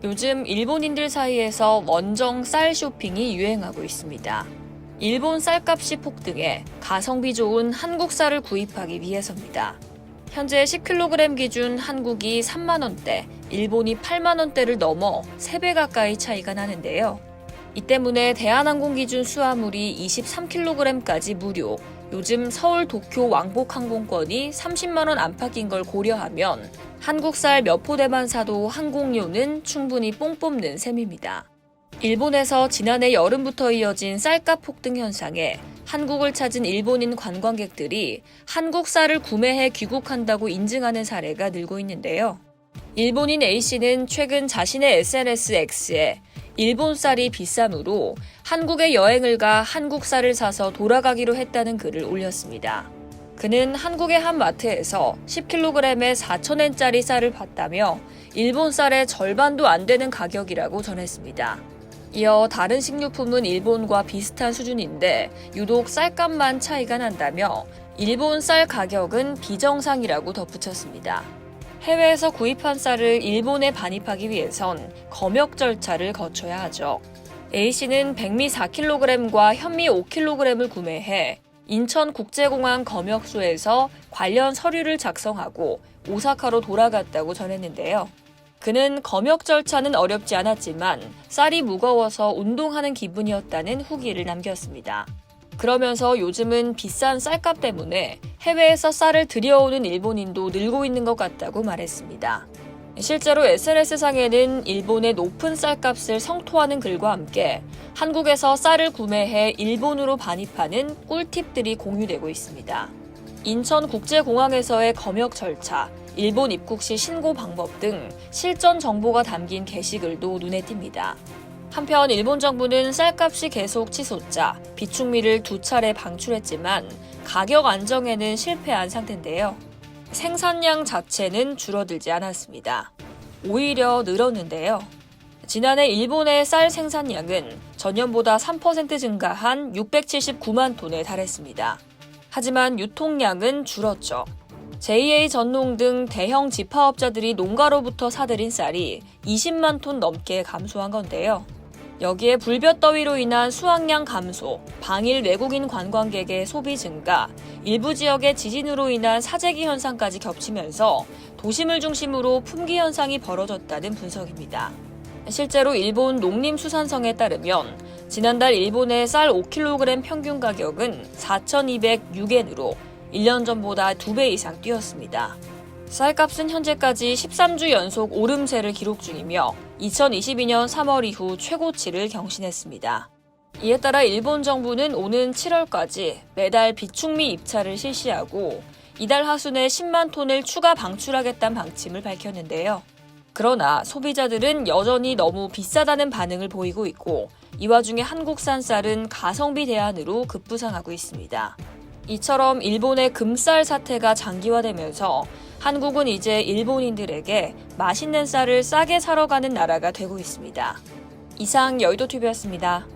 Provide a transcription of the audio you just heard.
요즘 일본인들 사이에서 원정 쌀 쇼핑이 유행하고 있습니다. 일본 쌀값이 폭등해 가성비 좋은 한국 쌀을 구입하기 위해서입니다. 현재 10kg 기준 한국이 3만원대, 일본이 8만원대를 넘어 3배 가까이 차이가 나는데요. 이 때문에 대한항공 기준 수화물이 23kg까지 무료, 요즘 서울 도쿄 왕복 항공권이 30만원 안팎인 걸 고려하면 한국 쌀 몇 포대만 사도 항공료는 충분히 뽕 뽑는 셈입니다. 일본에서 지난해 여름부터 이어진 쌀값 폭등 현상에 한국을 찾은 일본인 관광객들이 한국 쌀을 구매해 귀국한다고 인증하는 사례가 늘고 있는데요. 일본인 A씨는 최근 자신의 SNS X에 일본 쌀이 비싸므로 한국에 여행을 가 한국 쌀을 사서 돌아가기로 했다는 글을 올렸습니다. 그는 한국의 한 마트에서 10kg에 4,000엔짜리 쌀을 봤다며 일본 쌀의 절반도 안 되는 가격이라고 전했습니다. 이어 다른 식료품은 일본과 비슷한 수준인데 유독 쌀값만 차이가 난다며 일본 쌀 가격은 비정상이라고 덧붙였습니다. 해외에서 구입한 쌀을 일본에 반입하기 위해선 검역 절차를 거쳐야 하죠. A씨는 백미 4kg과 현미 5kg을 구매해 인천국제공항 검역소에서 관련 서류를 작성하고 오사카로 돌아갔다고 전했는데요. 그는 검역 절차는 어렵지 않았지만 쌀이 무거워서 운동하는 기분이었다는 후기를 남겼습니다. 그러면서 요즘은 비싼 쌀값 때문에 해외에서 쌀을 들여오는 일본인도 늘고 있는 것 같다고 말했습니다. 실제로 SNS상에는 일본의 높은 쌀값을 성토하는 글과 함께 한국에서 쌀을 구매해 일본으로 반입하는 꿀팁들이 공유되고 있습니다. 인천국제공항에서의 검역 절차, 일본 입국 시 신고 방법 등 실전 정보가 담긴 게시글도 눈에 띕니다. 한편 일본 정부는 쌀값이 계속 치솟자 비축미를 2차례 방출했지만 가격 안정에는 실패한 상태인데요. 생산량 자체는 줄어들지 않았습니다. 오히려 늘었는데요. 지난해 일본의 쌀 생산량은 전년보다 3% 증가한 679만 톤에 달했습니다. 하지만 유통량은 줄었죠. JA 전농 등 대형 지파업자들이 농가로부터 사들인 쌀이 20만 톤 넘게 감소한 건데요. 여기에 불볕더위로 인한 수확량 감소, 방일 외국인 관광객의 소비 증가, 일부 지역의 지진으로 인한 사재기 현상까지 겹치면서 도심을 중심으로 품귀 현상이 벌어졌다는 분석입니다. 실제로 일본 농림수산성에 따르면 지난달 일본의 쌀 5kg 평균 가격은 4,206엔으로 1년 전보다 2배 이상 뛰었습니다. 쌀값은 현재까지 13주 연속 오름세를 기록 중이며 2022년 3월 이후 최고치를 경신했습니다. 이에 따라 일본 정부는 오는 7월까지 매달 비축미 입찰을 실시하고 이달 하순에 10만 톤을 추가 방출하겠다는 방침을 밝혔는데요. 그러나 소비자들은 여전히 너무 비싸다는 반응을 보이고 있고 이 와중에 한국산 쌀은 가성비 대안으로 급부상하고 있습니다. 이처럼 일본의 금쌀 사태가 장기화되면서 한국은 이제 일본인들에게 맛있는 쌀을 싸게 사러 가는 나라가 되고 있습니다. 이상 여의도TV였습니다.